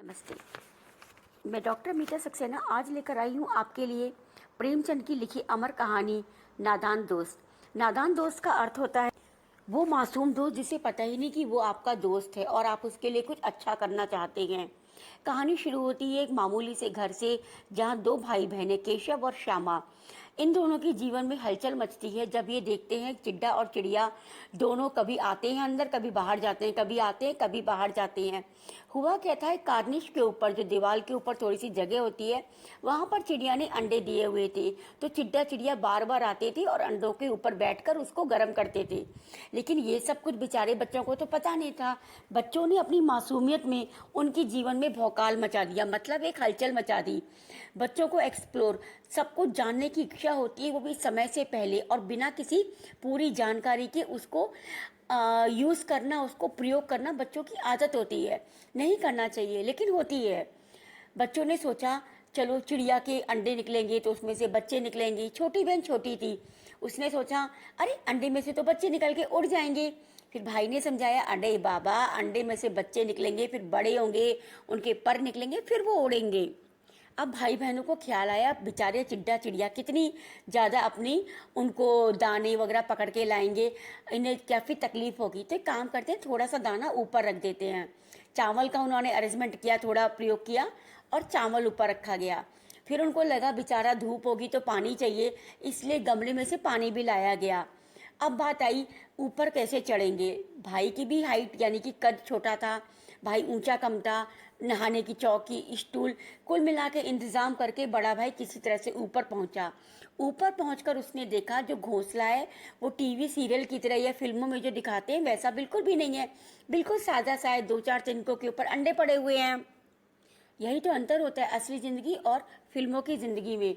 नमस्ते। मैं डॉक्टर मीता सक्सेना आज लेकर आई हूँ आपके लिए प्रेमचंद की लिखी अमर कहानी नादान दोस्त। नादान दोस्त का अर्थ होता है वो मासूम दोस्त जिसे पता ही नहीं कि वो आपका दोस्त है और आप उसके लिए कुछ अच्छा करना चाहते हैं। कहानी शुरू होती है एक मामूली से घर से, जहाँ दो भाई बहनें केशव और श्यामा, इन दोनों की जीवन में हलचल मचती है जब ये देखते हैं चिड्डा और चिड़िया दोनों कभी आते हैं अंदर, कभी बाहर जाते हैं, कभी आते हैं कभी बाहर जाते हैं। हुआ क्या था, एक कार्निश के ऊपर, जो दीवार के ऊपर थोड़ी सी जगह होती है, वहां पर चिड़िया ने अंडे दिए हुए थे। तो चिड्डा चिड़िया बार बार आते थे और अंडों के ऊपर बैठकर उसको गर्म करते थे। लेकिन ये सब कुछ बेचारे बच्चों को तो पता नहीं था। बच्चों ने अपनी मासूमियत में उनके जीवन में भौकाल मचा दिया, मतलब एक हलचल मचा दी। बच्चों को एक्सप्लोर, सब कुछ जानने की इच्छा होती है, वो भी समय से पहले, और बिना किसी पूरी जानकारी के उसको यूज करना, उसको प्रयोग करना बच्चों की आदत होती है। नहीं करना चाहिए लेकिन होती है। बच्चों ने सोचा चलो चिड़िया के अंडे निकलेंगे तो उसमें से बच्चे निकलेंगे। छोटी बहन छोटी थी, उसने सोचा अरे अंडे में से तो बच्चे निकल के उड़ जाएंगे। फिर भाई ने समझाया अरे बाबा, अंडे में से बच्चे निकलेंगे, फिर बड़े होंगे, उनके पर निकलेंगे, फिर वो उड़ेंगे। अब भाई बहनों को ख्याल आया बेचारे चिड्डा चिड़िया कितनी ज़्यादा अपनी उनको दाने वगैरह पकड़ के लाएंगे, इन्हें काफ़ी तकलीफ होगी। तो एक काम करते हैं, थोड़ा सा दाना ऊपर रख देते हैं। चावल का उन्होंने अरेंजमेंट किया, थोड़ा प्रयोग किया और चावल ऊपर रखा गया। फिर उनको लगा बेचारा धूप होगी तो पानी चाहिए, इसलिए गमले में से पानी भी लाया गया। अब बात आई ऊपर कैसे चढ़ेंगे। भाई की भी हाइट यानी कि कद छोटा था, भाई ऊंचा कम था। नहाने की चौकी, स्टूल, कुल मिला के इंतजाम करके बड़ा भाई किसी तरह से ऊपर पहुंचा। ऊपर पहुंचकर उसने देखा जो घोंसला है वो टीवी सीरियल की तरह या फिल्मों में जो दिखाते हैं वैसा बिल्कुल भी नहीं है। बिल्कुल सादा सा है, दो चार तिनकों के ऊपर अंडे पड़े हुए हैं। यही तो अंतर होता है असली जिंदगी और फिल्मों की जिंदगी में।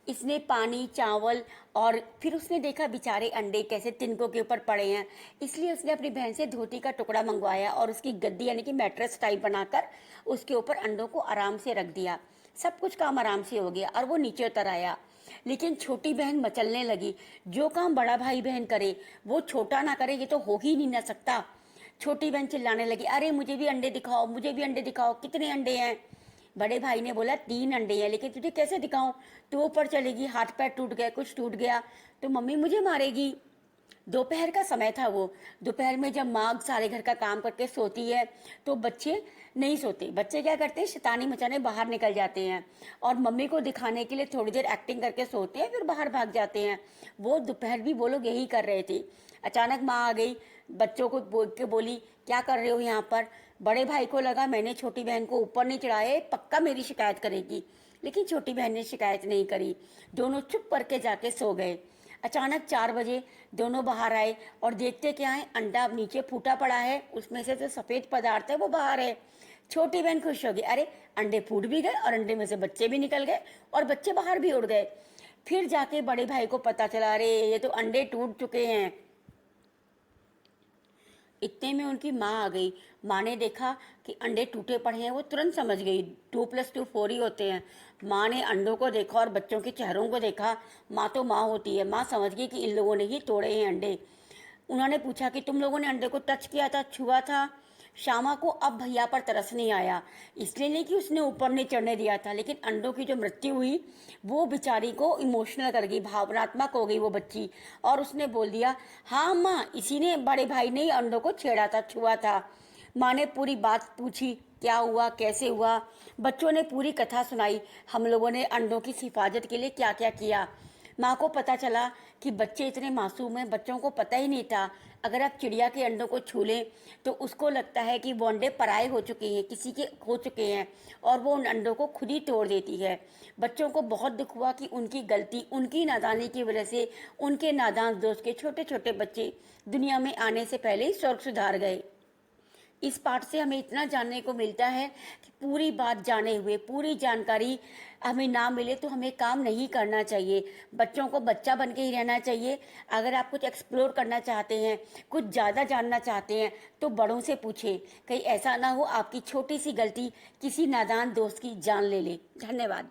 इसने पानी, चावल और फिर उसने देखा बेचारे अंडे कैसे तिनकों के ऊपर पड़े हैं, इसलिए उसने अपनी बहन से धोती का टुकड़ा मंगवाया और उसकी गद्दी यानी कि मैट्रेस टाइप बनाकर उसके ऊपर अंडों को आराम से रख दिया। सब कुछ काम आराम से हो गया और वो नीचे उतर आया। लेकिन छोटी बहन मचलने लगी। जो काम बड़ा भाई बहन करे वो छोटा ना करे, ये तो हो ही नहीं ना सकता। छोटी बहन चिल्लाने लगी अरे मुझे भी अंडे दिखाओ, मुझे भी अंडे दिखाओ, कितने अंडे हैं। बड़े भाई ने बोला 3 अंडे हैं, लेकिन तुझे कैसे दिखाऊं, तो ऊपर चलेगी, हाथ पैर टूट गए, कुछ टूट गया तो मम्मी मुझे मारेगी। दोपहर का समय था वो। दोपहर में जब माँ सारे घर का काम करके सोती है तो बच्चे नहीं सोते। बच्चे क्या करते हैं, शैतानी मचाने बाहर निकल जाते हैं और मम्मी को दिखाने के लिए थोड़ी देर एक्टिंग करके सोते हैं, फिर बाहर भाग जाते हैं। वो दोपहर भी वो लोग यही कर रहे थे। अचानक माँ आ गई, बच्चों को बोल के बोली क्या कर रहे हो यहाँ पर। बड़े भाई को लगा मैंने छोटी बहन को ऊपर नहीं चढ़ाया, पक्का मेरी शिकायत करेगी, लेकिन छोटी बहन ने शिकायत नहीं करी। दोनों चुप करके जाके सो गए। अचानक 4 बजे दोनों बाहर आए और देखते क्या है, अंडा नीचे फूटा पड़ा है, उसमें से जो सफेद पदार्थ है वो बाहर है। छोटी बहन खुश हो गई, अरे अंडे फूट भी गए और अंडे में से बच्चे भी निकल गए और बच्चे बाहर भी उड़ गए। फिर जाके बड़े भाई को पता चला अरे ये तो अंडे टूट चुके हैं। इतने में उनकी माँ आ गई। माँ ने देखा कि अंडे टूटे पड़े हैं, वो तुरंत समझ गई 2+2 4 ही होते हैं। माँ ने अंडों को देखा और बच्चों के चेहरों को देखा। माँ तो माँ होती है, माँ समझ गई कि इन लोगों ने ही तोड़े हैं अंडे। उन्होंने पूछा कि तुम लोगों ने अंडे को टच किया था, छुआ था। श्यामा को अब भैया पर तरस नहीं आया, इसलिए नहीं कि उसने ऊपर नहीं चढ़ने दिया था, लेकिन अंडों की जो मृत्यु हुई वो बेचारी को इमोशनल कर गई, भावनात्मक हो गई वो बच्ची। और उसने बोल दिया हाँ माँ, इसी ने, बड़े भाई ने ही अंडों को छेड़ा था, छुआ था। माँ ने पूरी बात पूछी, क्या हुआ, कैसे हुआ। बच्चों ने पूरी कथा सुनाई, हम लोगों ने अंडों की हिफाजत के लिए क्या क्या किया। माँ को पता चला कि बच्चे इतने मासूम हैं, बच्चों को पता ही नहीं था अगर आप चिड़िया के अंडों को छू लें तो उसको लगता है कि वो अंडे पराए हो चुके हैं, किसी के हो चुके हैं, और वो उन अंडों को खुद ही तोड़ देती है। बच्चों को बहुत दुख हुआ कि उनकी गलती, उनकी नादानी की वजह से उनके नादान दोस्त के छोटे छोटे बच्चे दुनिया में आने से पहले ही स्वर्ग सुधार गए। इस पाठ से हमें इतना जानने को मिलता है कि पूरी बात जाने हुए, पूरी जानकारी हमें ना मिले तो हमें काम नहीं करना चाहिए। बच्चों को बच्चा बन के ही रहना चाहिए। अगर आप कुछ एक्सप्लोर करना चाहते हैं, कुछ ज़्यादा जानना चाहते हैं तो बड़ों से पूछें, कहीं ऐसा ना हो आपकी छोटी सी गलती किसी नादान दोस्त की जान ले ले। धन्यवाद।